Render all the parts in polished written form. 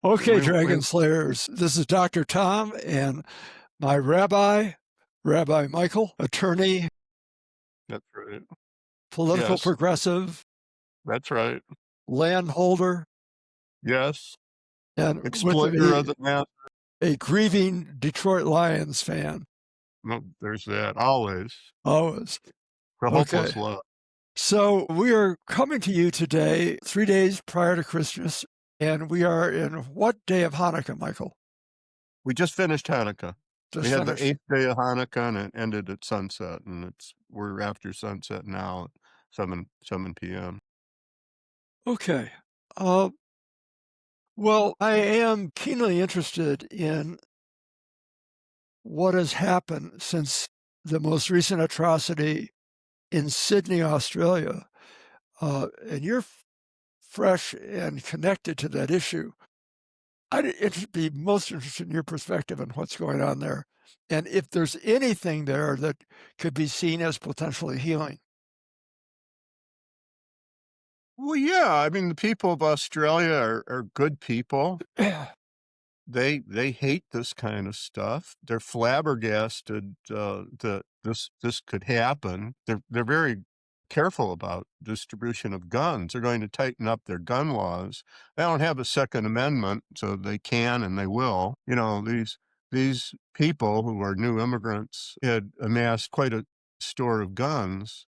Okay, We Dragon Slayers, this is Dr. Tom and my rabbi, Rabbi Michael, attorney, That's right. political Yes, progressive, that's right. landholder, Yes, and with exploiter of me, the mass. a grieving Detroit Lions fan. No, there's that. Always. Always. For Okay. hopeless love. So we are coming to you today, 3 days prior to Christmas, and we are in what day of Hanukkah, Michael? We just finished Hanukkah. We Just had the finished. 8th day of Hanukkah, and it ended at sunset, and we're after sunset now at 7 p.m. Okay. Uh, well, I am keenly interested in what has happened since the most recent atrocity in Sydney, Australia. And you're fresh and connected to that issue. I'd be most interested in your perspective on what's going on there, and if there's anything there that could be seen as potentially healing. Well, yeah, I mean, the people of Australia are good people. They hate this kind of stuff. They're flabbergasted that this could happen. They're very careful about distribution of guns. They're going to tighten up their gun laws. They don't have a Second Amendment, so they can and they will. You know, these people who are new immigrants had amassed quite a store of guns,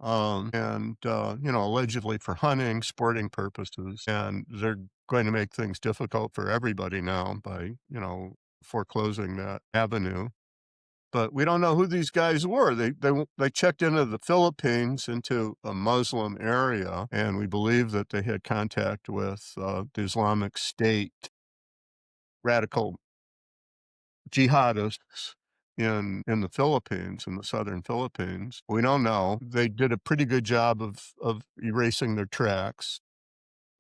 allegedly for hunting, sporting purposes. And they're going to make things difficult for everybody now by, foreclosing that avenue. But we don't know who these guys were. They checked into the Philippines, into a Muslim area, and we believe that they had contact with the Islamic State, radical jihadists in the Philippines, in the southern Philippines. We don't know. They did a pretty good job of erasing their tracks.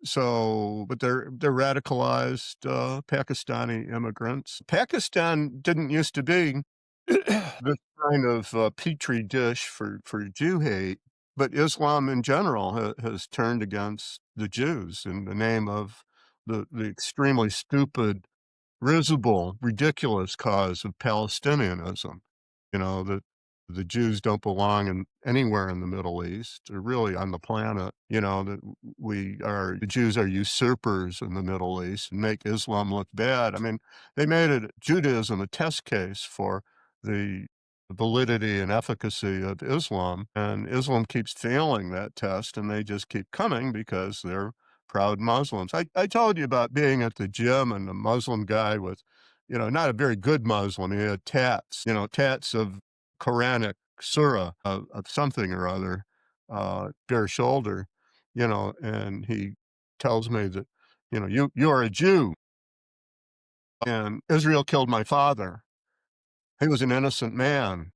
So, but they're radicalized Pakistani immigrants. Pakistan didn't used to be this kind of petri dish for Jew hate, but Islam in general has turned against the Jews in the name of the extremely stupid, risible, ridiculous cause of Palestinianism. That the Jews don't belong anywhere in the Middle East or really on the planet. That the Jews are usurpers in the Middle East and make Islam look bad. I mean, they made Judaism a test case for the validity and efficacy of Islam, and Islam keeps failing that test, and they just keep coming because they're proud Muslims. I told you about being at the gym and a Muslim guy with, not a very good Muslim. He had tats of Quranic surah of something or other, bare shoulder, and he tells me that, you are a Jew and Israel killed my father. He was an innocent man.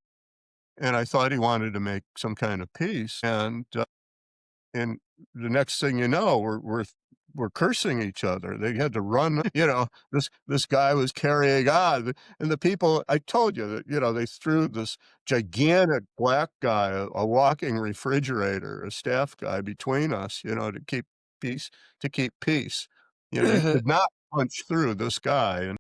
And I thought he wanted to make some kind of peace. And the next thing you know, we're cursing each other. They had to run. This guy was carrying on, and the people. I told you that they threw this gigantic black guy, a walking refrigerator, a staff guy between us. To keep peace. To keep peace. You could not punch through this guy,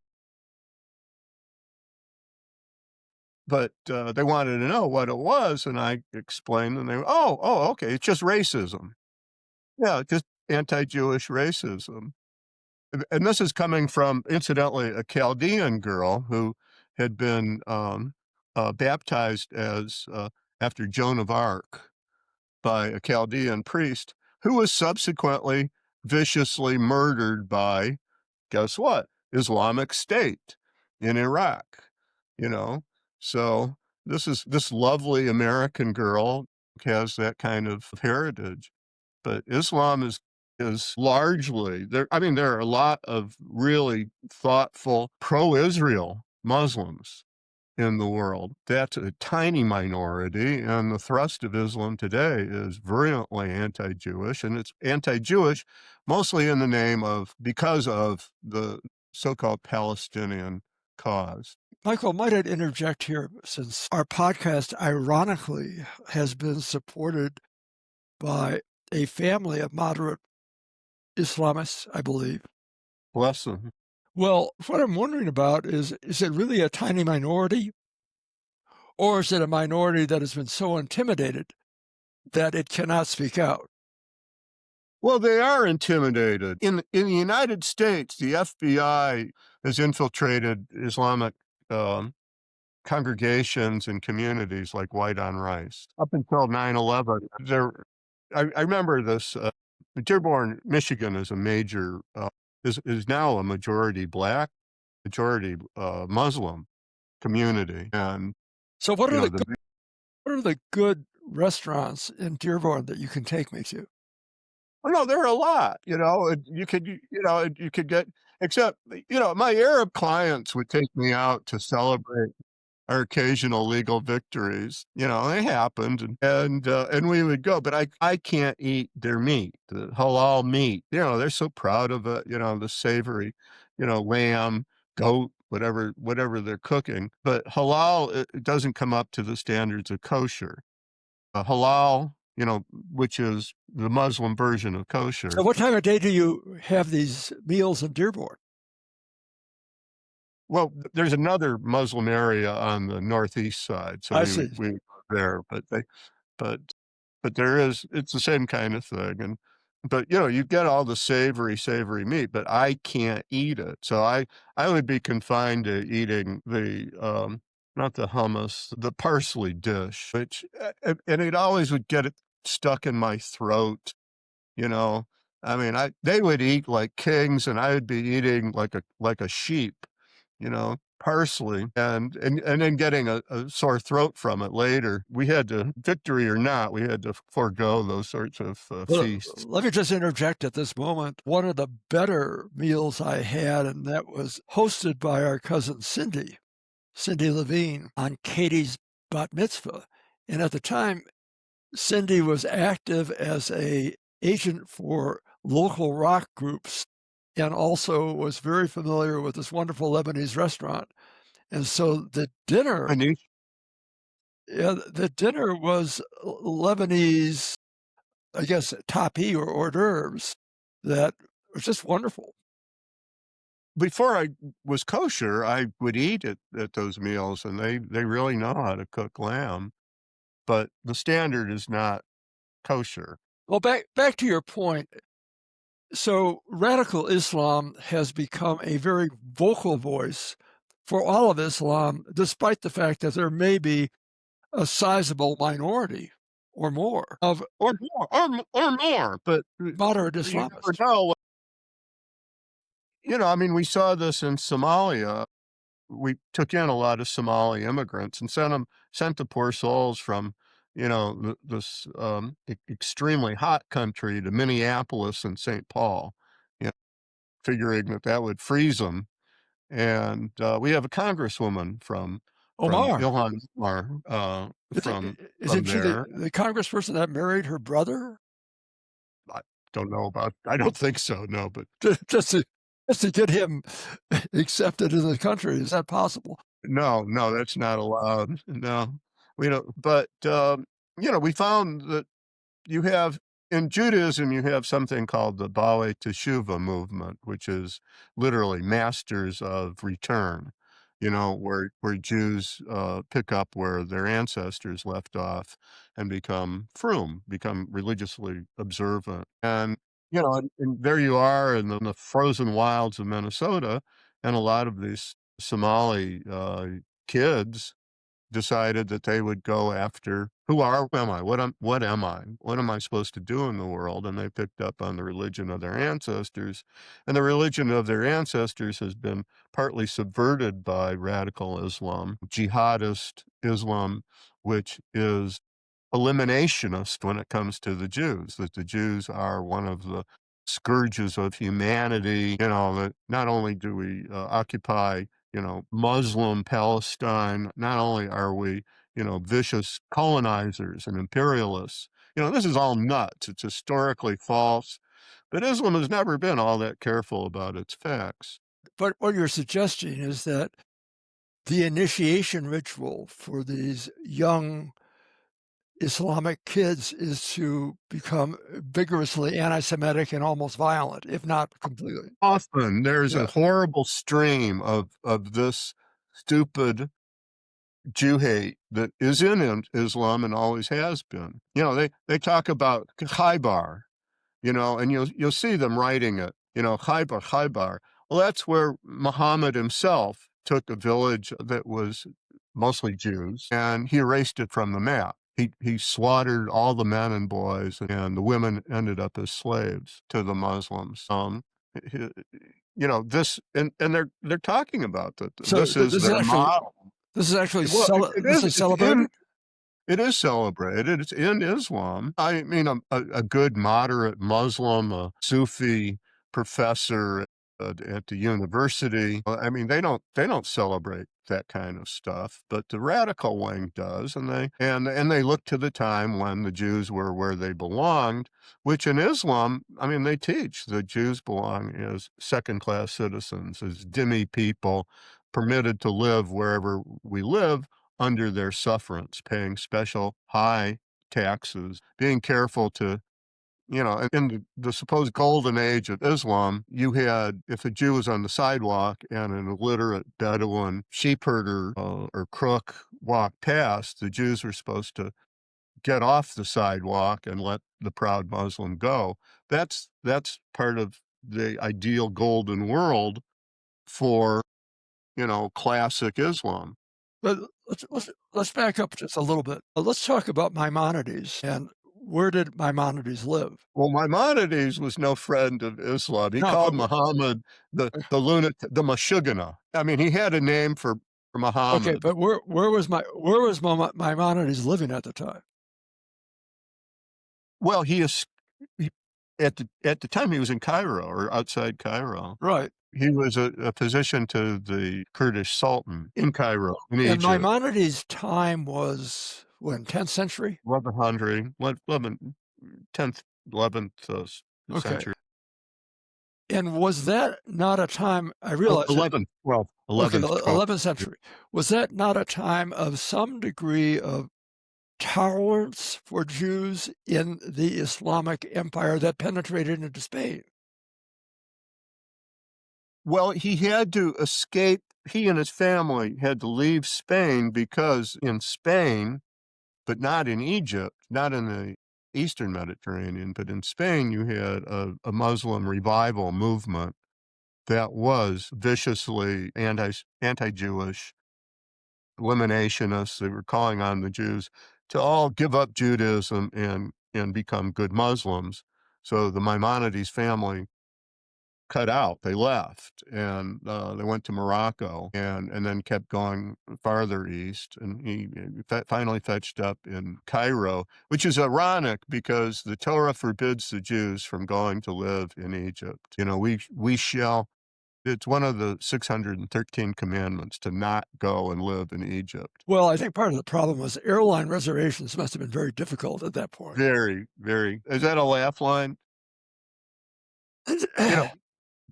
but they wanted to know what it was, and I explained, and they were, oh, okay, it's just racism. Yeah, just anti-Jewish racism. And this is coming from, incidentally, a Chaldean girl who had been baptized as after Joan of Arc by a Chaldean priest who was subsequently viciously murdered by, guess what? Islamic State in Iraq, you know? So this lovely American girl has that kind of heritage. But Islam is largely there. I mean, there are a lot of really thoughtful pro-Israel Muslims in the world. That's a tiny minority, and the thrust of Islam today is virulently anti-Jewish, and it's anti-Jewish mostly in the name of, because of the so-called Palestinian cause. Michael, might I interject here, since our podcast, ironically, has been supported by a family of moderate Islamists, I believe. Bless them. Well, what I'm wondering about is it really a tiny minority, or is it a minority that has been so intimidated that it cannot speak out? Well, they are intimidated. In the United States, the FBI has infiltrated Islamic, um, congregations and communities like white on rice. Up until 9/11, I remember this, Dearborn, Michigan is a major, is now a majority Black, majority, Muslim community, and, So the what are the good restaurants in Dearborn that you can take me to? well, no, there are a lot, and you could get except, my Arab clients would take me out to celebrate our occasional legal victories, they happened, and we would go, but I can't eat their meat, the halal meat, they're so proud of it, the savory, lamb, goat, whatever they're cooking, but halal, it doesn't come up to the standards of kosher. Halal, which is the Muslim version of So kosher. what time of day do you have these meals in Dearborn? Well, there's another Muslim area on the northeast side, so I we see. would we would go there, but there is it's the same kind of thing, but, you get all the savory meat, but I can't eat it, so I would be confined to eating not the hummus, the parsley dish, which and it always would get it stuck in my throat, you know? I mean, they would eat like kings, and I would be eating like a sheep, parsley, and then getting a sore throat from it later. We had to victory or not, we had to forego those sorts of, Well, feasts. let me just interject at this moment. One of the better meals I had, and that was hosted by our cousin Cindy Levine, on Katie's bat mitzvah. And at the time, Cindy was active as a agent for local rock groups and also was very familiar with this wonderful Lebanese restaurant. And so I knew the dinner was Lebanese, I guess, tapi or hors d'oeuvres that was just wonderful. before I was kosher, I would eat at those meals, and they really know how to cook lamb, but the standard is not kosher. Well, back to your point. So radical Islam has become a very vocal voice for all of Islam, despite the fact that there may be a sizable minority or more of Or more, but, moderate you never Islamists. know. I mean, we saw this in Somalia. We took in a lot of Somali immigrants and sent the poor souls from, this, extremely hot country to Minneapolis and St. Paul, you know, figuring that would freeze them. And, we have a congresswoman from Omar, Ilhan Omar, is it, from isn't she there. the congressperson that married her brother? I I Well, don't think so, no, but just just to get him accepted in the country, is that possible? no, that's not allowed. No, we don't, but, we found that you have in Judaism, you have something called the Baalei Teshuva movement, which is literally masters of return, where Jews, pick up where their ancestors left off and become frum, become religiously observant. And there you are in the frozen wilds of Minnesota, and a lot of these Somali, kids decided that they would go after who am I? What am I? What am I supposed to do in the world? And they picked up on the religion of their ancestors. And the religion of their ancestors has been partly subverted by radical Islam, jihadist Islam, which is eliminationist when it comes to the Jews, that the Jews are one of the scourges of humanity, that not only do we occupy, Muslim Palestine, not only are we, vicious colonizers and imperialists, this is all nuts. It's historically false, but Islam has never been all that careful about its facts. But what you're suggesting is that the initiation ritual for these young Islamic kids is to become vigorously anti-Semitic and almost violent, if not completely. Often there's a Yeah. horrible stream of this stupid Jew hate that is in Islam and always has been. You know, they talk about Khaybar, you know, and you'll see them writing it, you know, Khaybar, Khaybar. Well, that's where Muhammad himself took a village that was mostly Jews, and he erased it from the map. He slaughtered all the men and boys, and the women ended up as slaves to the Muslims. H you know, this and they're talking about that So this is their model. this is actually Well, it this is, is celebrated? it is celebrated, it's in Islam. I mean, a good moderate Muslim, a Sufi professor at the university, I mean, they don't celebrate that kind of stuff, but the radical wing does, and they look to the time when the Jews were where they belonged, which in Islam, I mean, they teach the Jews belong as second-class citizens, as dhimmi people, permitted to live wherever we live, under their sufferance, paying special high taxes, being careful to, you know, in the supposed golden age of Islam, you had, if a Jew was on the sidewalk and an illiterate Bedouin sheep herder or crook walked past, the Jews were supposed to get off the sidewalk and let the proud Muslim go. That's part of the ideal golden world for, you know, classic Islam. But let's back up just a little bit. Let's talk about Maimonides and where did Maimonides live? Well, Maimonides was no friend of Islam. He No, called but Muhammad the lunatic, the Mashugana. I mean, he had a name for okay, Muhammad. but where was Maimonides living at the time? Well, he at the time, he was in Cairo or outside Cairo. Right. He was a physician to the Kurdish Sultan in Cairo, in And Egypt, Maimonides' time was when, 10th century? 1100, 10th, 11th, Okay. century. And was that not a time I realize that 11th, 12th, okay, 11th, 12th. 11th century. Was that not a time of some degree of tolerance for Jews in the Islamic empire that penetrated into Spain? Well, he had to escape. He and his family had to leave Spain because in Spain, but not in Egypt, not in the Eastern Mediterranean, but in Spain, you had a Muslim revival movement that was viciously anti-Jewish, eliminationists. They were calling on the Jews to all give up Judaism and become good Muslims. So the Maimonides family cut out. They left, and, they went to Morocco and then kept going farther east, and he finally fetched up in Cairo, which is ironic because the Torah forbids the Jews from going to live in Egypt. You know, we shall it's one of the 613 commandments to not go and live in Egypt. Well, I think part of the problem was airline reservations must have been very difficult at that point. Very, very is that a laugh line? You know,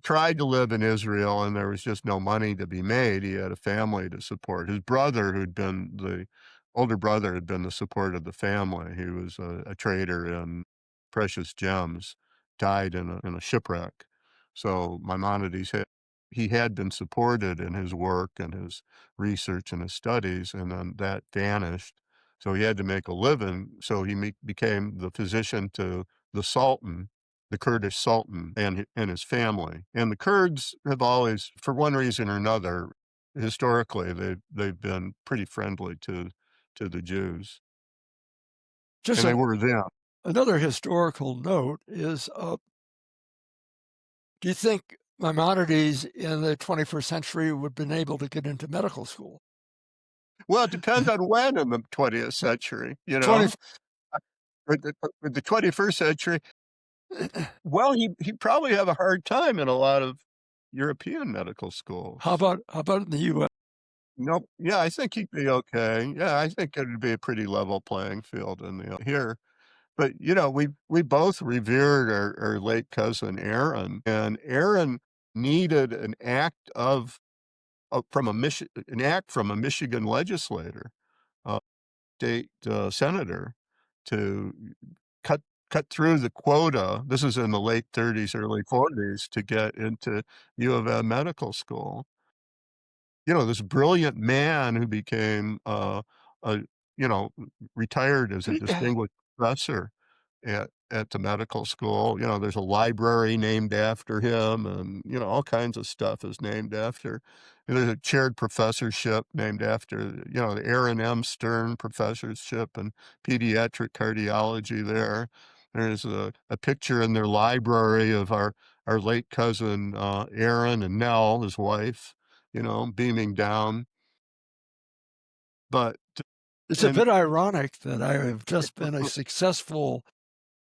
tried to live in Israel, and there was just no money to be made. He had a family to support. His brother, who'd been the older brother, had been the support of the family. He was a trader in precious gems, died in a shipwreck. So Maimonides he had been supported in his work and his research and his studies, and then that vanished. So he had to make a living. So he became the physician to the Sultan, the Kurdish Sultan, and his family. And the Kurds have always, for one reason or another, historically, they've been pretty friendly to the Jews, Just and they were then. another historical note is, do you think Maimonides in the 21st century would have been able to get into medical school? Well, it depends on when in the 20th century, you 20 know? With the 21st century, well, he'd probably have a hard time in a lot of European medical schools. how about in the US? Nope. Yeah, I think he'd be okay. Yeah, I think it'd be a pretty level playing field in the here. But, you know, we both revered our late cousin Aaron, and Aaron needed an act from an act from a Michigan legislator, state, senator, to cut cut through the quota. This is in the late 30s, early 40s to get into U of M medical school. This brilliant man who became, a you know, retired as a distinguished professor at the medical school. There's a library named after him and, all kinds of stuff is named after there's a chaired professorship named after, the Aaron M. Stern Professorship in Pediatric Cardiology there. There's a picture in their library of our late cousin, Aaron and Nell, his wife, beaming down. But It's a and bit ironic that I have just been a successful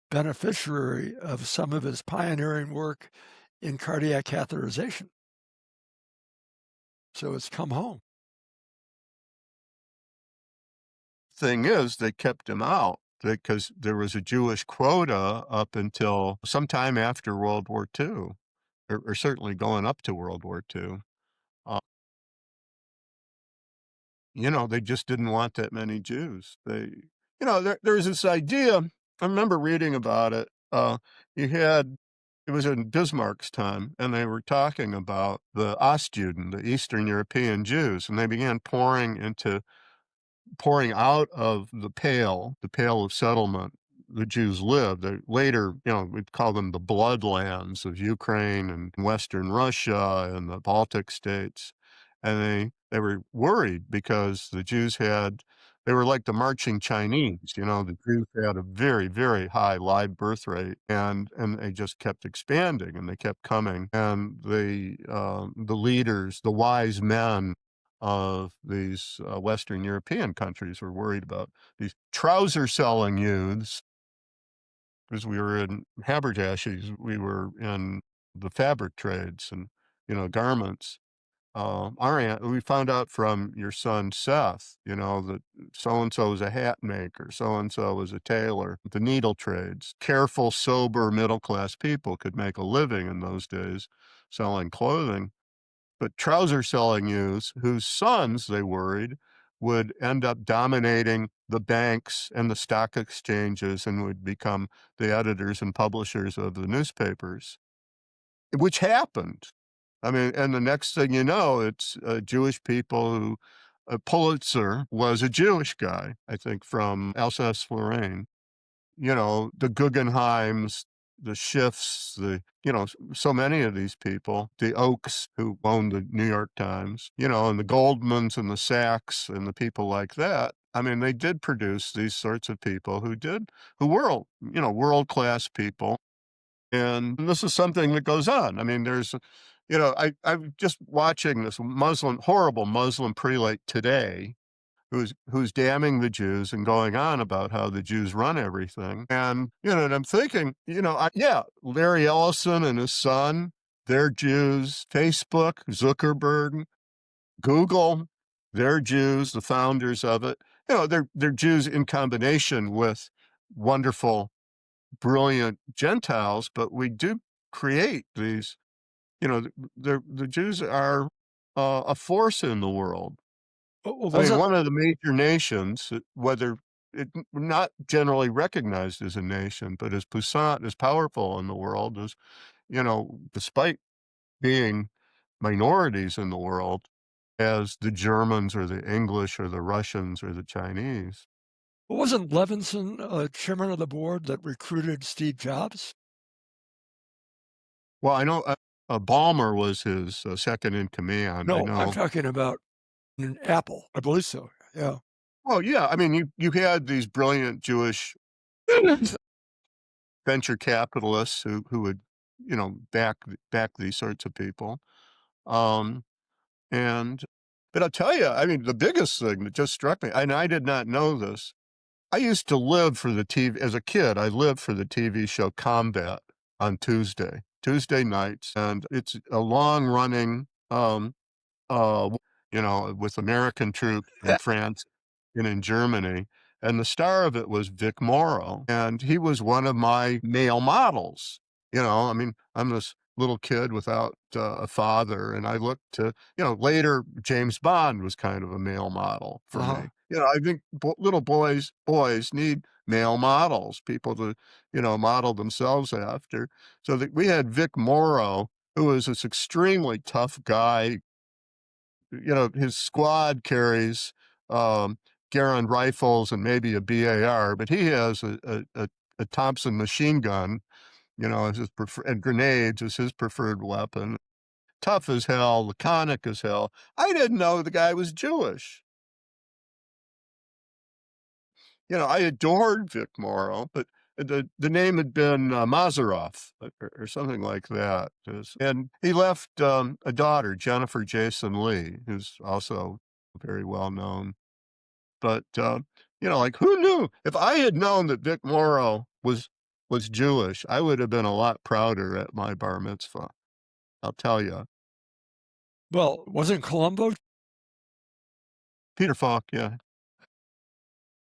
beneficiary of some of his pioneering work in cardiac catheterization. So it's come home. thing is, they kept him out because there was a Jewish quota up until sometime after World War II, or certainly going up to World War II. Uh, they just didn't want that many Jews. There was this idea. I remember reading about it. You had It was in Bismarck's time, and they were talking about the Ostjuden, the Eastern European Jews, and they began pouring out of the pale of settlement the Jews lived. They later, we'd call them the bloodlands of Ukraine and Western Russia and the Baltic states. And they were worried because they were like the marching Chinese. The Jews had a very, very high live birth rate, and they just kept expanding and they kept coming. And the leaders, the wise men of these Western European countries were worried about these trouser selling youths because we were in haberdasheries, we were in the fabric trades and, garments. We found out from your son Seth, that so and so was a hat maker, so and so was a tailor, the needle trades. Careful, sober, middle class people could make a living in those days selling clothing. But trouser selling youths, whose sons, they worried, would end up dominating the banks and the stock exchanges and would become the editors and publishers of the newspapers, which happened. I mean, and the next thing you know, it's Jewish people who Pulitzer was a Jewish guy, I think, from Alsace-Lorraine. The Guggenheims, the Schiffs, so many of these people, the Oaks who owned the New York Times, and the Goldmans and the Sachs and the people like that. I mean, they did produce these sorts of people who were, world-class people. And this is something that goes on. I mean, I'm just watching this horrible Muslim prelate today who's damning the Jews and going on about how the Jews run everything. And I'm thinking, yeah, Larry Ellison and his son, they're Jews. Facebook, Zuckerberg, Google, they're Jews, the founders of it. They're Jews in combination with wonderful, brilliant Gentiles, but we do create these, the Jews are a force in the world. Well, I mean, wasn't one of the major nations, whether not generally recognized as a nation, but as puissant, as powerful in the world as, despite being minorities in the world, as the Germans or the English or the Russians or the Chinese. wasn't Levinson chairman of the board that recruited Steve Jobs? Well, I know Ballmer was his second in command. I No, I'm know. talking about in Apple. I believe so. Yeah. Oh, yeah. I mean, you had these brilliant Jewish venture capitalists who would, back these sorts of people. Um, and but I'll tell you, I mean, the biggest thing that just struck me, and I did not know this. I used to live for the TV as a kid. I lived for the TV show Combat on Tuesday nights, and it's a long running, with American troops in France and in Germany. And the star of it was Vic Morrow, and he was one of my male models. I mean, I'm this little kid without a father, and I looked to, later James Bond was kind of a male model for Uh-huh. me. I think little boys need male models, people to, model themselves after. So that we had Vic Morrow, who was this extremely tough guy. His squad carries Garand rifles and maybe a BAR, but he has a Thompson machine gun, as his and grenades as his preferred weapon. Tough as hell, laconic as hell. I didn't know the guy was Jewish. I adored Vic Morrow, but the name had been Mazarov or something like that. And he left a daughter, Jennifer Jason Lee, who's also very well known. But like who knew? If I had known that Vic Morrow was Jewish, I would have been a lot prouder at my bar mitzvah. I'll tell you. Well, wasn't Columbo? Peter Falk, yeah.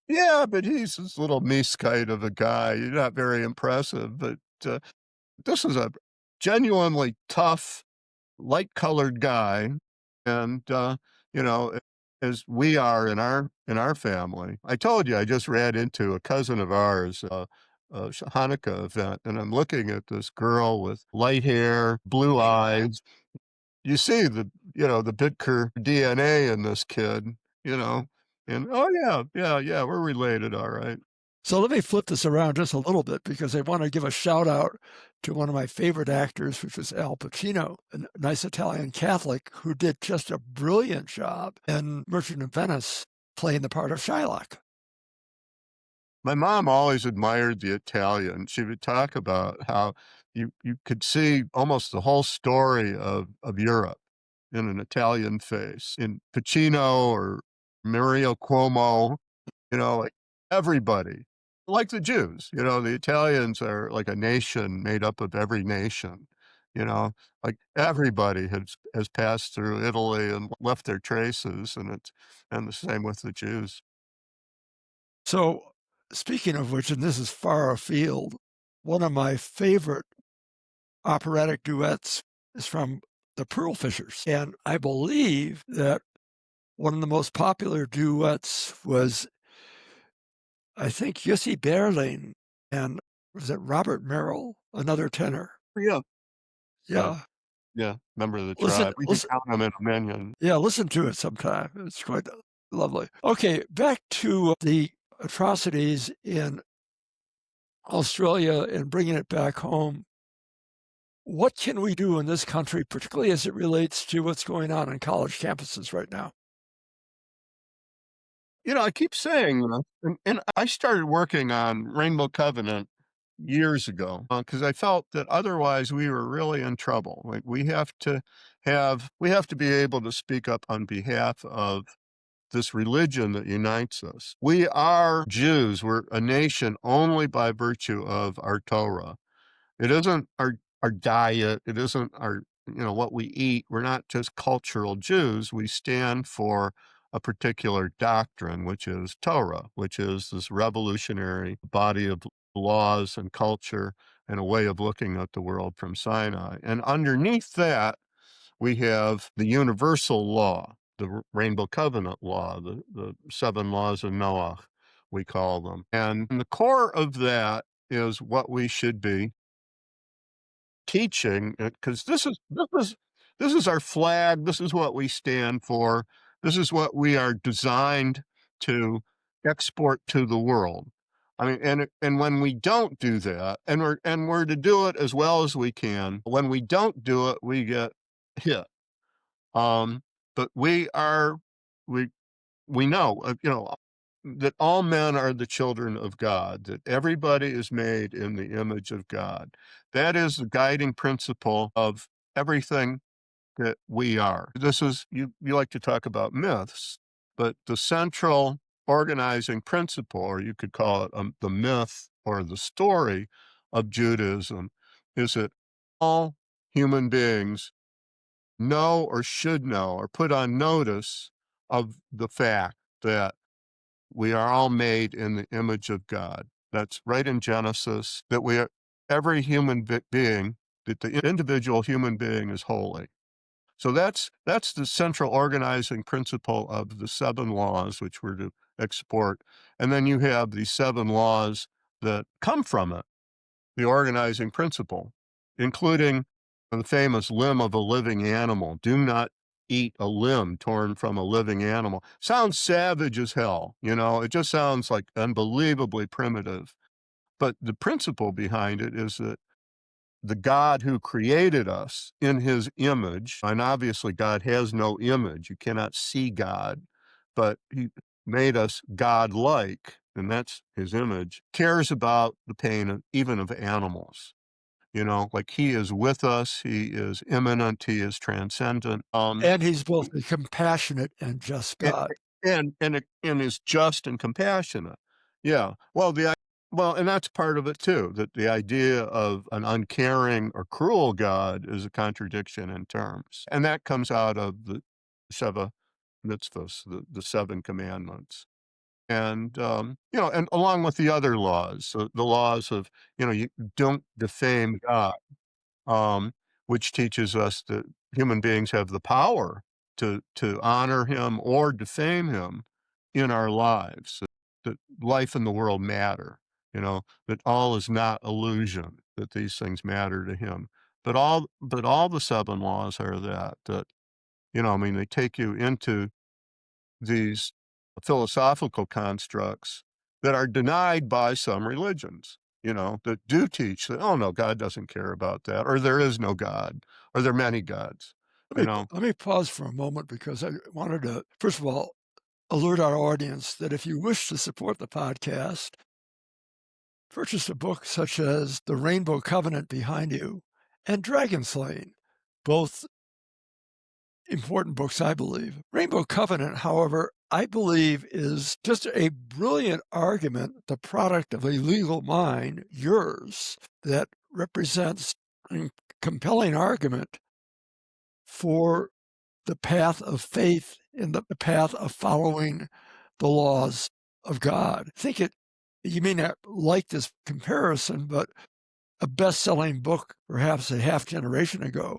Yeah, but he's this little meeskite of a guy. You're not very impressive, but this is a genuinely tough, light-colored guy, and, you know, as we are in our family. I told you I just ran into a cousin of ours, Hanukkah event, and I'm looking at this girl with light hair, blue eyes. You see the Bitker DNA in this kid, you know, and, "Oh, yeah, yeah, yeah, we're related, alright." So let me flip this around just a little bit because I want to give a shout out to one of my favorite actors, which was Al Pacino, a nice Italian Catholic who did just a brilliant job in Merchant of Venice playing the part of Shylock. My mom always admired the Italian. She would talk about how you could see almost the whole story of Europe in an Italian face, in Pacino or Mario Cuomo, like everybody. Like the Jews, the Italians are like a nation made up of every nation, you know, like everybody has passed through Italy and left their traces, and the same with the Jews. So, speaking of which, and this is far afield, one of my favorite operatic duets is from the Pearl Fishers. And I believe that one of the most popular duets was, I think, Jussi Berlin and was it Robert Merrill, another tenor? Yeah. Yeah. Yeah. Yeah, member of the Listen, tribe. We can listen, count them in a minion. yeah, listen to it sometime. It's quite lovely. Okay, back to the atrocities in Australia and bringing it back home. What can we do in this country, particularly as it relates to what's going on college campuses right now? I keep saying this, and I started working on Rainbow Covenant years ago, because I felt that otherwise we were really in trouble. Like, we have to be able to speak up on behalf of this religion that unites us. We are Jews. We're a nation only by virtue of our Torah. It isn't our diet, it isn't our what we eat. We're not just cultural Jews, we stand for a particular doctrine, which is Torah, which is this revolutionary body of laws and culture and a way of looking at the world from Sinai. And underneath that, we have the universal law, the Rainbow Covenant law, the 7 laws of Noah, we call them. And the core of that is what we should be teaching, because this is our flag, this is what we stand for, this is what we are designed to export to the world. I mean, and when we don't do that, and we're to do it as well as we can, when we don't do it, we get hit. Um, but we we know, that all men are the children of God, that everybody is made in the image of God. That is the guiding principle of everything that we are. This is, you like to talk about myths, but the central organizing principle, or you could call it the myth or the story of Judaism, is that all human beings know or should know or put on notice of the fact that we are all made in the image of God. That's right in Genesis, that every human being that the individual human being is holy. So that's the central organizing principle of the 7 laws which we're to export, and then you have the 7 laws that come from it, the organizing principle, including the famous limb of a living animal. Do not eat a limb torn from a living animal. Sounds savage as hell, you know? It just sounds like unbelievably primitive, but the principle behind it is that the God who created us in his image, and obviously God has no image, you cannot see God, but he made us God-like, and that's his image, cares about the pain of even of animals. You know, like he is with us, he is immanent, he is transcendent. And he's both a compassionate and just A God. and is just and compassionate. Yeah. Well, and that's part of it too, that the idea of an uncaring or cruel God is a contradiction in terms, and that comes out of the Sheva mitzvahs, the 7 commandments. And, and along with the other laws, the laws of, you don't defame God, um, which teaches us that human beings have the power to honor him or defame him in our lives, that life and the world matter, that all is not illusion, that these things matter to him. But all the 7 laws are that, I mean, they take you into these philosophical constructs that are denied by some religions, that do teach that, oh no, God doesn't care about that, or there is no God, or there are many gods, Let you me know. let me pause for a moment because I wanted to, first of all, alert our audience that if you wish to support the podcast, purchase a book such as The Rainbow Covenant Behind You and Dragon Slaying, both important books, I believe. Rainbow Covenant, however, I believe is just a brilliant argument, the product of a legal mind, yours, that represents a compelling argument for the path of faith and the path of following the laws of God. You may not like this comparison, but a best-selling book perhaps a half generation ago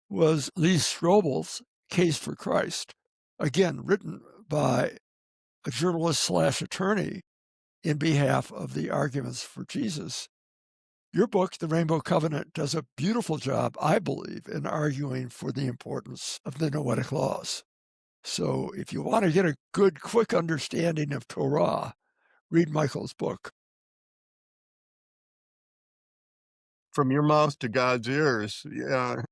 was Lee Strobel's Case for Christ, again, written by a journalist slash attorney in behalf of the arguments for Jesus. Your book, The Rainbow Covenant, does a beautiful job, I believe, in arguing for the importance of the Noetic laws. So if you want to get a good, quick understanding of Torah, read Michael's book. From your mouth to God's ears, yeah.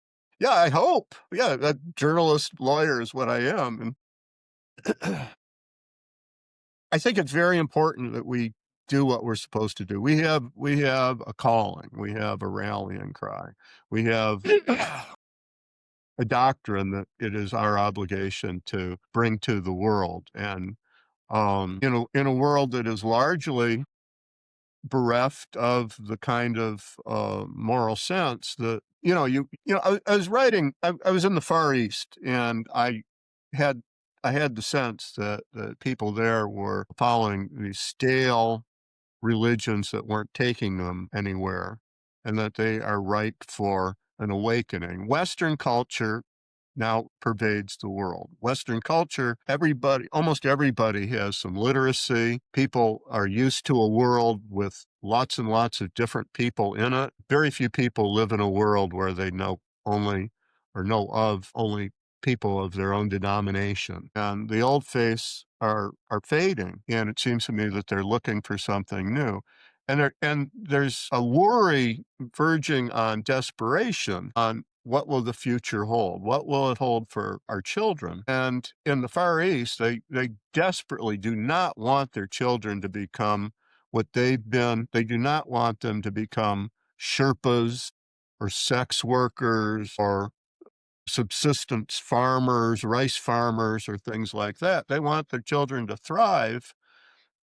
Yeah, I hope. Yeah, that journalist lawyer is what I am, and I think it's very important that we do what we're supposed to do. We have a calling, we have a rallying cry, we have a doctrine that it is our obligation to bring to the world. And, in a world that is largely bereft of the kind of moral sense that, I was writing, I was in the Far East, and had, I had the sense that people there were following these stale religions that weren't taking them anywhere, and that they are ripe for an awakening. Western culture now pervades the world. Western culture, almost everybody has some literacy. People are used to a world with lots and lots of different people in it. Very few people live in a world where they know of only people of their own denomination. And the old faiths are fading. And it seems to me that they're looking for something new. And there's a worry verging on desperation on what will the future hold? What will it hold for our children? And in the Far East, they desperately do not want their children to become what they've been. They do not want them to become Sherpas or sex workers or subsistence farmers, rice farmers, or things like that. They want their children to thrive.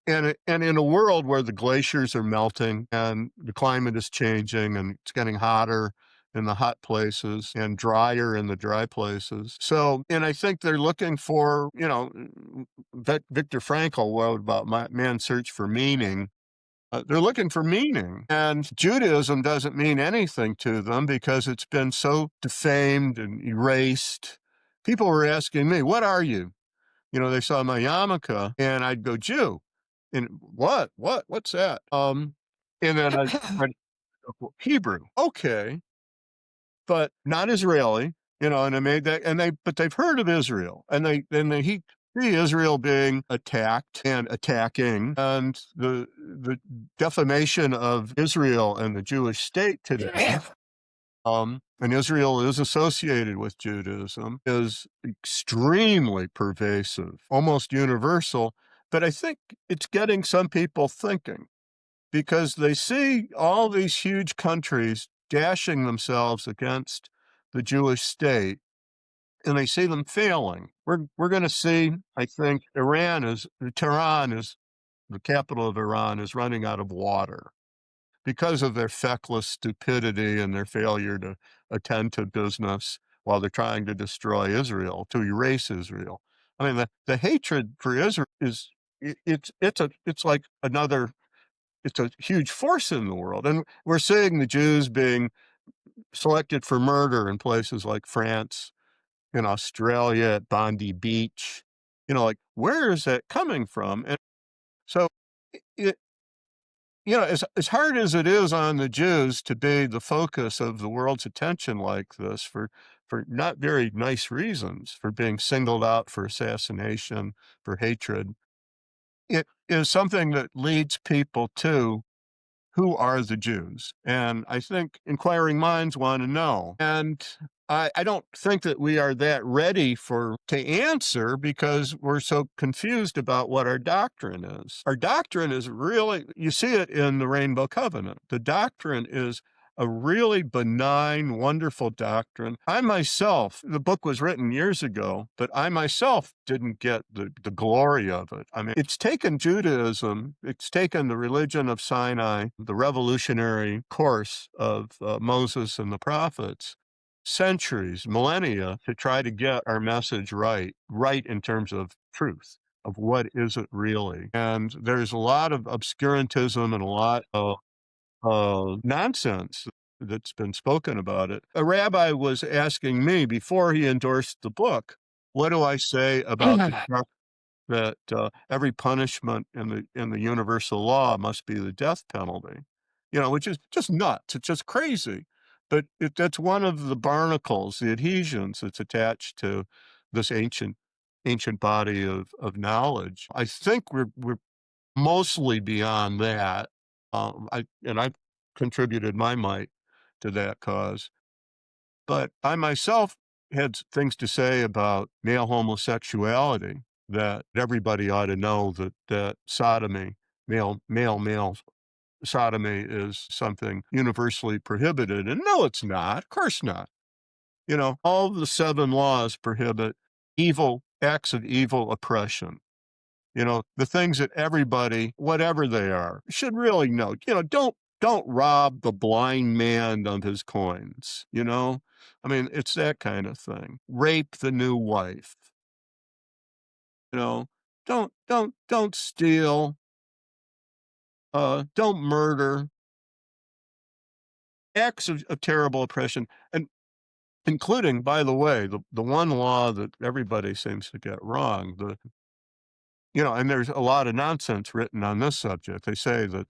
And in a world where the glaciers are melting and the climate is changing and it's getting hotter in the hot places and drier in the dry places. So, and I think they're looking for, Victor Frankl wrote about man's search for meaning. They're looking for meaning, and Judaism doesn't mean anything to them because it's been so defamed and erased. People were asking me, "What are you?" They saw my yarmulke, and I'd go, "Jew." And "What? What? What's that?" And then I'd go, "Hebrew." "Okay, but not Israeli." And I made that, and they've heard of Israel, and they he see Israel being attacked and attacking, and the defamation of Israel and the Jewish state today, and Israel is associated with Judaism, is extremely pervasive, almost universal. But I think it's getting some people thinking because they see all these huge countries dashing themselves against the Jewish state, and they see them failing. We're going to see, I think, Tehran is the capital of Iran is running out of water because of their feckless stupidity and their failure to attend to business while they're trying to destroy Israel, to erase Israel. I mean, the hatred for Israel is it's like another it's a huge force in the world, and we're seeing the Jews being selected for murder in places like France, in Australia, at Bondi Beach. Like, where is that coming from? And so, it, as hard as it is on the Jews to be the focus of the world's attention like this for not very nice reasons, for being singled out for assassination, for hatred, it is something that leads people to who are the Jews? And I think inquiring minds want to know. And I don't think that we are that ready to answer because we're so confused about what our doctrine is. Our doctrine is really, you see it in the Rainbow Covenant. The doctrine is a really benign, wonderful doctrine. I myself, the book was written years ago, but I myself didn't get the glory of it. I mean, it's taken Judaism, it's taken the religion of Sinai, the revolutionary course of Moses and the prophets, centuries, millennia to try to get our message right in terms of truth, of what is it really. And there's a lot of obscurantism and a lot of nonsense that's been spoken about it. A rabbi was asking me before he endorsed the book, what do I say about that every punishment in the universal law must be the death penalty? Which is just nuts. It's just crazy. But that's one of the barnacles, the adhesions that's attached to this ancient body of knowledge. I think we're mostly beyond that. I've contributed my mite to that cause. But I myself had things to say about male homosexuality that everybody ought to know that sodomy, male sodomy is something universally prohibited. And no, it's not. Of course not. All the 7 laws prohibit acts of evil oppression. The things that everybody, whatever they are, should really know. Don't rob the blind man of his coins. I mean, it's that kind of thing. Rape the new wife. You know, don't steal. Don't murder. Acts of terrible oppression, and including, by the way, the one law that everybody seems to get wrong. And there's a lot of nonsense written on this subject. They say that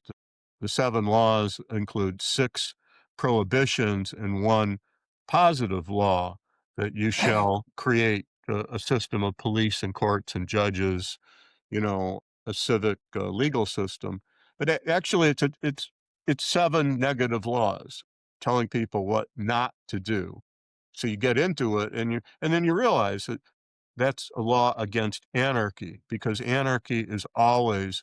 the 7 laws include 6 prohibitions and 1 positive law, that you shall create a system of police and courts and judges, a civic legal system. But actually, it's 7 negative laws telling people what not to do. So you get into it, and then you realize that that's a law against anarchy, because anarchy is always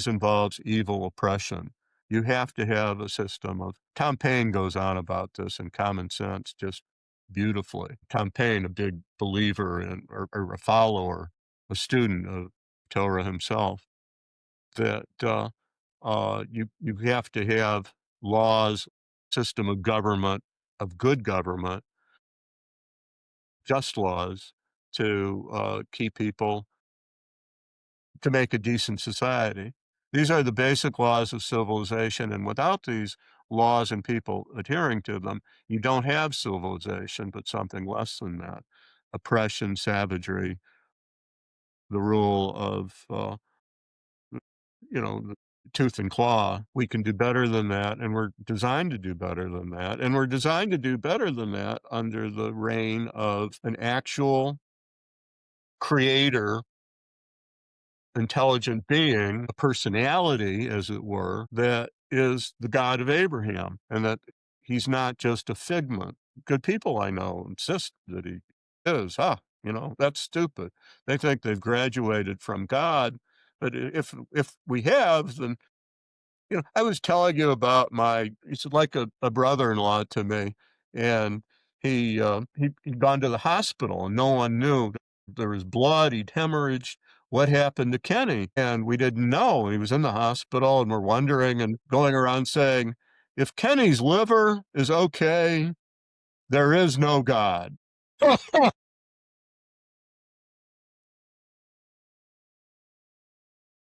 involves evil oppression. You have to have a system of Tom Paine goes on about this in Common Sense just beautifully. Tom Paine, a big believer in or a follower, a student of Torah himself, that you have to have laws, system of government, of good government, just laws to keep people to make a decent society. These are the basic laws of civilization, and without these laws and people adhering to them, you don't have civilization, but something less than that. Oppression, savagery, the rule of, the tooth and claw. We can do better than that, and we're designed to do better than that, and we're designed to do better than that under the reign of an actual creator, intelligent being, a personality, as it were, that is the God of Abraham, and that he's not just a figment. Good people I know insist that he is. That's stupid. They think they've graduated from God, but if we have, then I was telling you about he's like a brother-in-law to me, and he'd gone to the hospital and no one knew. There was blood, he'd hemorrhaged. What happened to Kenny? And we didn't know. He was in the hospital and we're wondering and going around saying, if Kenny's liver is okay, there is no God.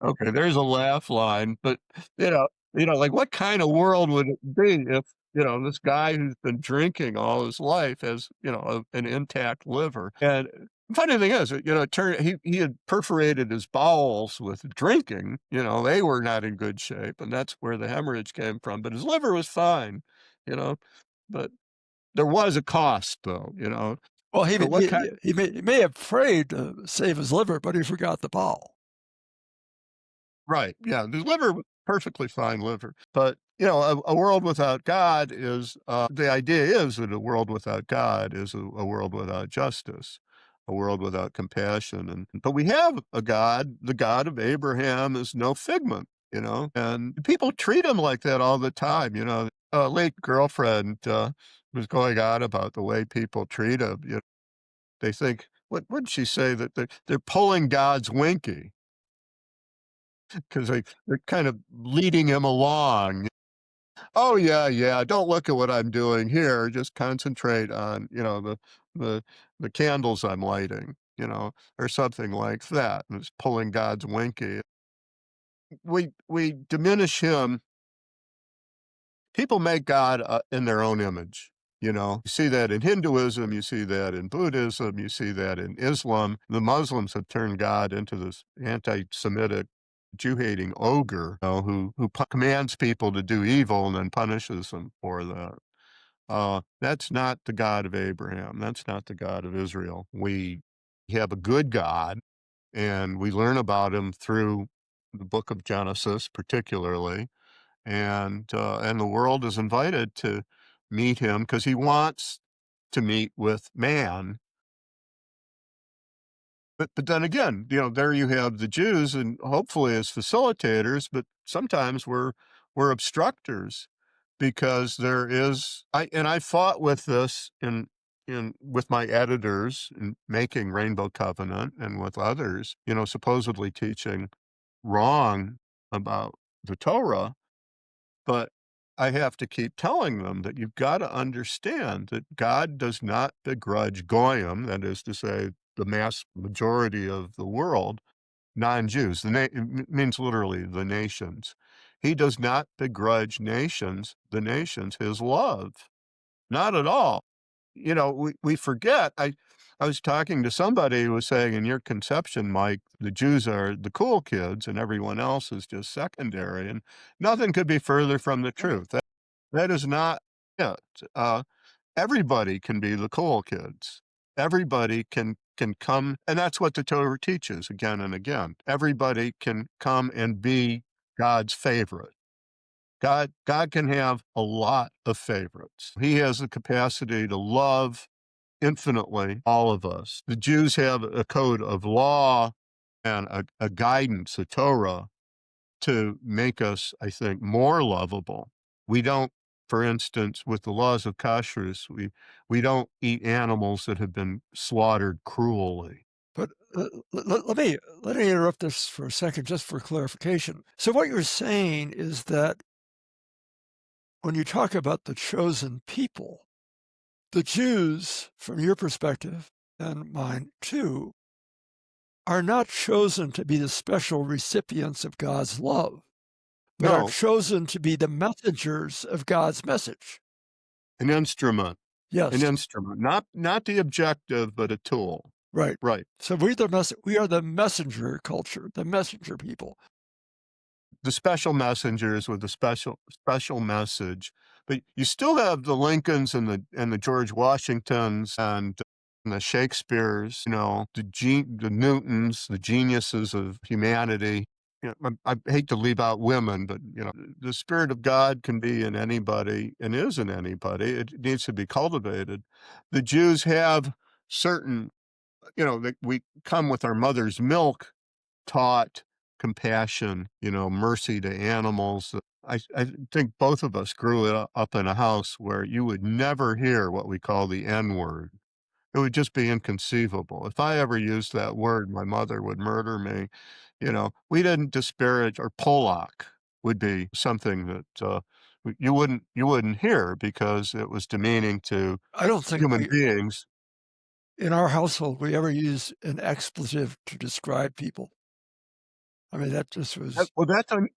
Okay, there's a laugh line, but, like, what kind of world would it be if, this guy who's been drinking all his life has, an intact liver? And funny thing is, it turned he had perforated his bowels with drinking, they were not in good shape, and that's where the hemorrhage came from, but his liver was fine, you know? But there was a cost, though, Well, So what kind he may have prayed to save his liver, but he forgot the bowel. Right, yeah, the liver was perfectly fine liver, but, a world without God is, the idea is that a world without God is a world without justice, a world without compassion, but we have a God, the God of Abraham is no figment, and people treat him like that all the time, A late girlfriend, was going on about the way people treat him, they think what did she say? That they're pulling God's winky. 'Cause they're kind of leading him along. "Oh, yeah, yeah, don't look at what I'm doing here, just concentrate on, the the candles I'm lighting," or something like that, and it's pulling God's winky. We diminish him. People make God, in their own image, You see that in Hinduism, you see that in Buddhism, you see that in Islam. The Muslims have turned God into this anti-Semitic, Jew-hating ogre, who commands people to do evil and then punishes them for that. That's not the God of Abraham. That's not the God of Israel. We have a good God, and we learn about him through the book of Genesis, particularly, and the world is invited to meet him because he wants to meet with man. But then again, there you have the Jews, and hopefully as facilitators, but sometimes we're obstructors because there is I fought with this in with my editors in making Rainbow Covenant and with others, supposedly teaching wrong about the Torah. But I have to keep telling them that you've gotta understand that God does not begrudge goyim, that is to say, the mass majority of the world, non-Jews, it means literally the nations. He does not begrudge the nations, his love. Not at all. We forget. I was talking to somebody who was saying, in your conception, Mike, the Jews are the cool kids and everyone else is just secondary. And nothing could be further from the truth. That is not it. Everybody can be the cool kids. Everybody can come, and that's what the Torah teaches again and again. Everybody can come and be God's favorite. God can have a lot of favorites. He has the capacity to love infinitely all of us. The Jews have a code of law and a guidance, a Torah, to make us, I think, more lovable. We don't, for instance, with the laws of kashrus, we don't eat animals that have been slaughtered cruelly. But let me interrupt this for a second, just for clarification. So what you're saying is that when you talk about the chosen people, the Jews, from your perspective and mine too, are not chosen to be the special recipients of God's love, but are No, chosen to be the messengers of God's message. an instrument, Yes, not the objective, but a tool. right. Right. So we are the messenger culture, the messenger people. The special messengers with a special message, but you still have the Lincolns and the George Washingtons and the Shakespeares, the Newtons, the geniuses of humanity. I hate to leave out women, but the Spirit of God can be in anybody and is in anybody. It needs to be cultivated. The Jews have certain, that we come with our mother's milk taught compassion, mercy to animals. I think both of us grew up in a house where you would never hear what we call the N word. It would just be inconceivable. If I ever used that word, my mother would murder me. We didn't disparage, or Polak would be something that you wouldn't hear because it was demeaning to I don't think human we beings. in our household we ever use an expletive to describe people. I mean, that just was Well,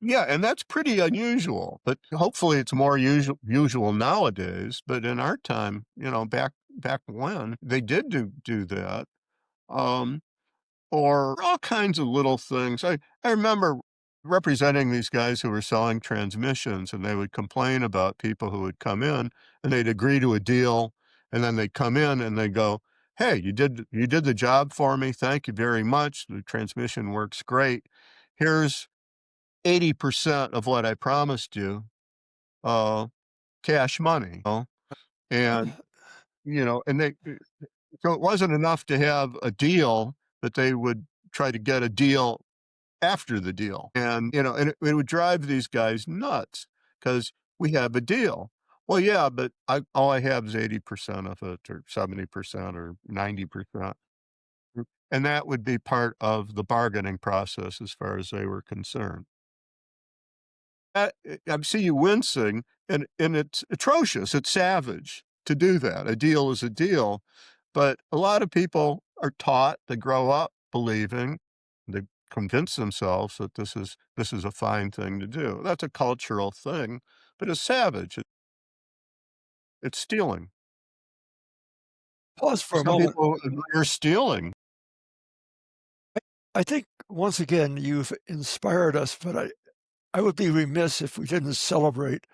yeah, and that's pretty unusual, but hopefully it's more usual nowadays, but in our time, back when, they did do that, um, or all kinds of little things. I remember representing these guys who were selling transmissions, and they would complain about people who would come in, and they'd agree to a deal, and then they'd come in and they'd go, "Hey, you did the job for me, thank you very much, the transmission works great. Here's 80% of what I promised you, uh, cash money, and, and so it wasn't enough to have a deal, but they would try to get a deal after the deal, and it would drive these guys nuts because we have a deal. Well, yeah, but all I have is 80% of it or 70% or 90%, and that would be part of the bargaining process as far as they were concerned. I see you wincing, and it's atrocious, it's savage to do that. A deal is a deal, but a lot of people are taught, they grow up believing, they convince themselves that this is a fine thing to do. That's a cultural thing, but it's savage, it's stealing. pause for a Some moment. people are stealing. I think once again you've inspired us, but I would be remiss if we didn't celebrate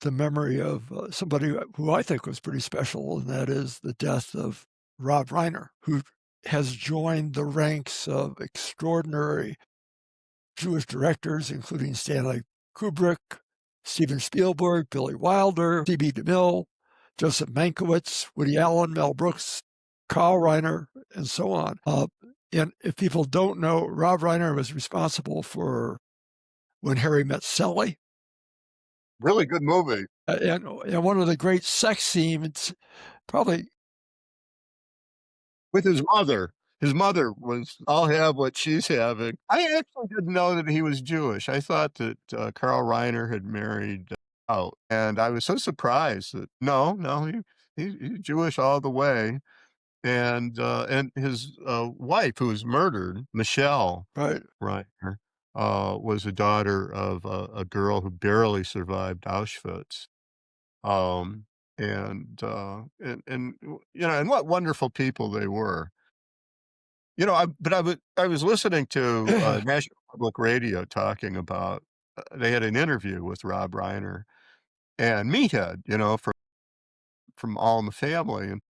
the memory of somebody who I think was pretty special, and that is the death of Rob Reiner, who has joined the ranks of extraordinary Jewish directors, including Stanley Kubrick, Steven Spielberg, Billy Wilder, C.B. DeMille, Joseph Mankiewicz, Woody Allen, Mel Brooks, Carl Reiner, and so on. And if people don't know, Rob Reiner was responsible for When Harry Met Sally, Really good movie. and one of the great sex scenes, probably. With his mother. His mother was, "I'll have what she's having." I actually didn't know that he was Jewish. I thought that, Carl Reiner had married out, and I was so surprised that no, he's Jewish all the way, and his, wife, who was murdered, Michelle Right. Reiner, was a daughter of a girl who barely survived Auschwitz. Um, and what wonderful people they were. I was listening to, National Public Radio talking about they had an interview with Rob Reiner and Meathead, from All in the Family, and,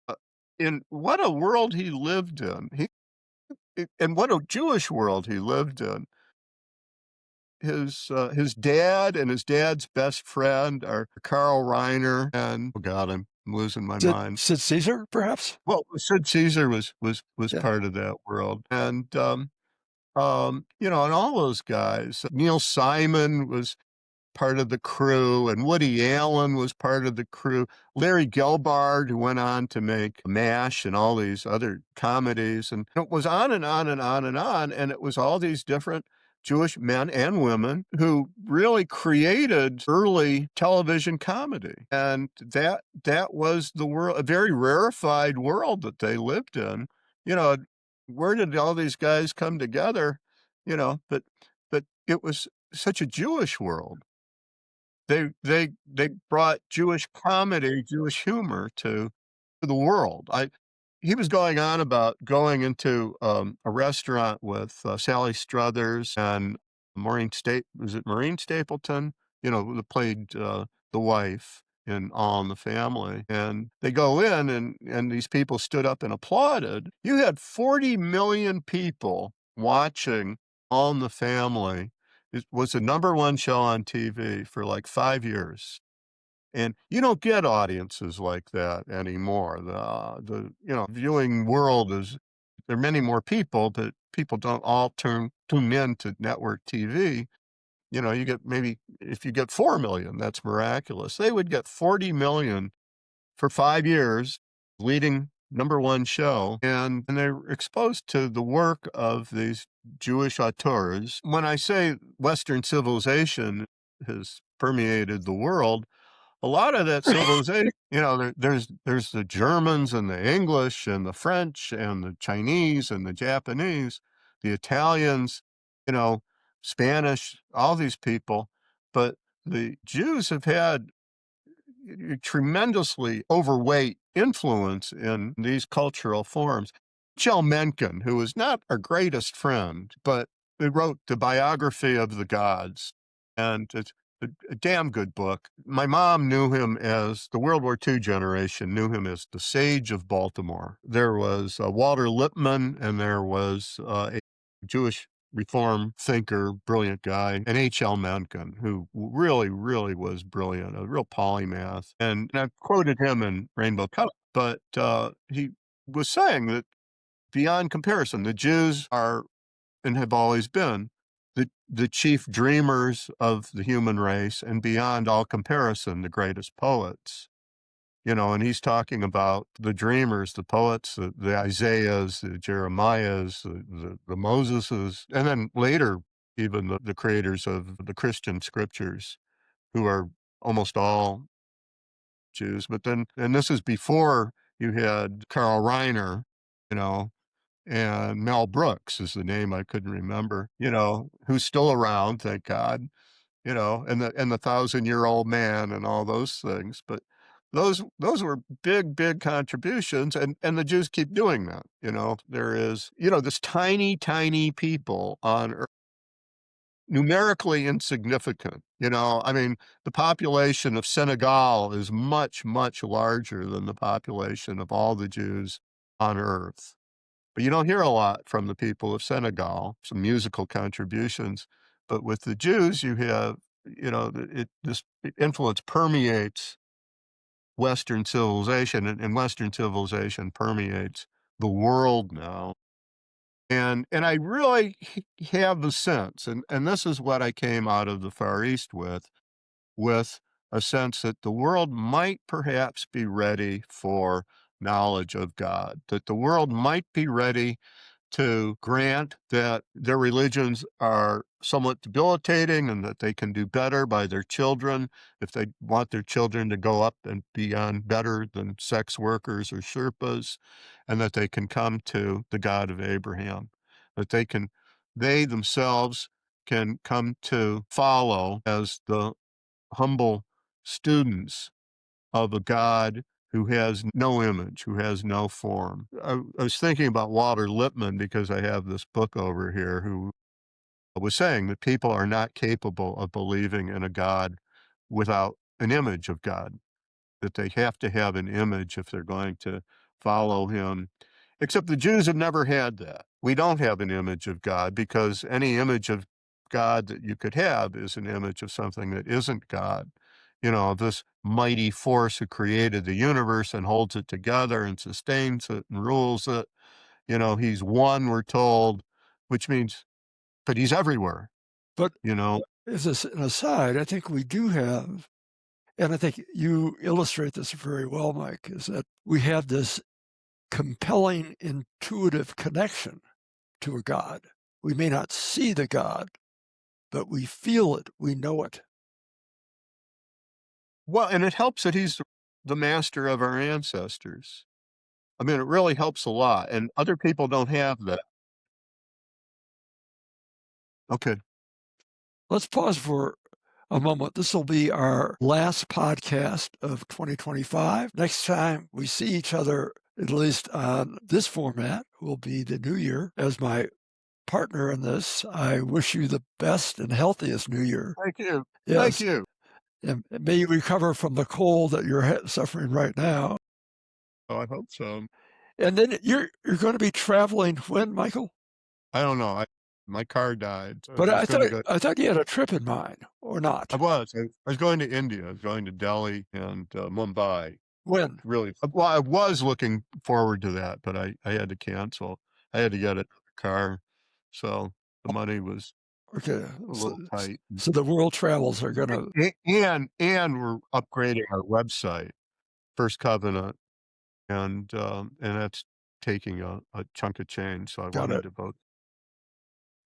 uh, in what a world he lived in. And what a Jewish world he lived in. His dad and his dad's best friend are Carl Reiner and oh god, I'm losing my mind. Sid Caesar, perhaps? Well, Sid Caesar was Yeah. part of that world, and all those guys. Neil Simon was part of the crew, and Woody Allen was part of the crew. Larry Gelbard, who went on to make MASH and all these other comedies, and it was on and on and on and on, and it was all these different Jewish men and women who really created early television comedy, and that was the world, a very rarefied world that they lived in. You know, where did all these guys come together? You know, but it was such a Jewish world. They brought Jewish comedy, Jewish humor to the world. I He was going on about going into, a restaurant with, Sally Struthers and Maureen Stapleton? You know, that played, the wife in All in the Family, and they go in and these people stood up and applauded. You had 40,000,000 people watching All in the Family. It was the number 1 show on TV for, like, 5 years. And you don't get audiences like that anymore. Viewing world is there are many more people, but people don't all tune in to network TV. You know, you get maybe if you get 4,000,000, that's miraculous. They would get 40,000,000 for 5 years, leading number 1 show, and they're exposed to the work of these Jewish auteurs. When I say Western civilization has permeated the world, a lot of that civilization, there's the Germans and the English and the French and the Chinese and the Japanese, the Italians, you know, Spanish, all these people, but the Jews have had tremendously overweight influence in these cultural forms. Michel Mencken, who was not our greatest friend, but he wrote the biography of the gods, and it's a damn good book. My mom knew him as the World War II generation, knew him as the Sage of Baltimore. There was Walter Lippmann, and there was a Jewish reform thinker, brilliant guy, and H.L. Mencken, who really, really was brilliant, a real polymath. And I've quoted him in Rainbow Cup, but he was saying that beyond comparison, the Jews are and have always been the chief dreamers of the human race, and beyond all comparison, the greatest poets. You know, and he's talking about the dreamers, the poets, the Isaiahs, the Jeremiahs, the Moseses, and then later, even the creators of the Christian scriptures, who are almost all Jews. But then, and this is before you had Carl Reiner, you know, and Mel Brooks is the name I couldn't remember, who's still around, thank God, and the thousand-year-old man and all those things. But those were big, big contributions, and the Jews keep doing that. There is, this tiny, tiny people on Earth, numerically insignificant. I mean, the population of Senegal is much, much larger than the population of all the Jews on Earth. But you don't hear a lot from the people of Senegal, some musical contributions. But with the Jews, you have, this influence permeates Western civilization, and Western civilization permeates the world now. And I really have the sense, and this is what I came out of the Far East with a sense that the world might perhaps be ready for knowledge of God, that the world might be ready to grant that their religions are somewhat debilitating and that they can do better by their children if they want their children to go up and be on better than sex workers or Sherpas, and that they can come to the God of Abraham, that they themselves can come to follow as the humble students of a God who has no image, who has no form. I was thinking about Walter Lippmann because I have this book over here, who was saying that people are not capable of believing in a God without an image of God, that they have to have an image if they're going to follow him. Except the Jews have never had that. We don't have an image of God because any image of God that you could have is an image of something that isn't God. This mighty force who created the universe and holds it together and sustains it and rules it. He's one, we're told, which means, but he's everywhere, But you know. as an aside, I think we do have, and I think you illustrate this very well, Mike, is that we have this compelling intuitive connection to a God. We may not see the God, but we feel it, we know it. Well, and it helps that he's the master of our ancestors. I mean, it really helps a lot, and other people don't have that. Okay. Let's pause for a moment. This will be our last podcast of 2025. Next time we see each other, at least on this format, will be the new year. As my partner in this, I wish you the best and healthiest new year. Thank you. Thank Yes. you. And may you recover from the cold that you're suffering right now. Oh, I hope so. And then you're going to be traveling when, Michael? I don't know. My car died, so I But was I gonna thought go. I thought you had a trip in mind, or I not? was. I was going to India. I was going to Delhi and, Mumbai. When? Really well, I was looking forward to that, but I had to cancel. I had to get a car, so the money was Okay, a so, little tight. so the world travels are going to And we're upgrading our website, First Covenant, and that's taking a chunk of change, so I got wanted it. to vote.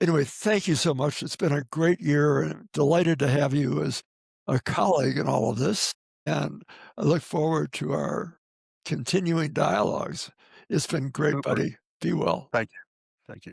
Anyway, thank you so much. It's been a great year, and delighted to have you as a colleague in all of this. And I look forward to our continuing dialogues. It's been great, Super. buddy. Be well. Thank you. Thank you.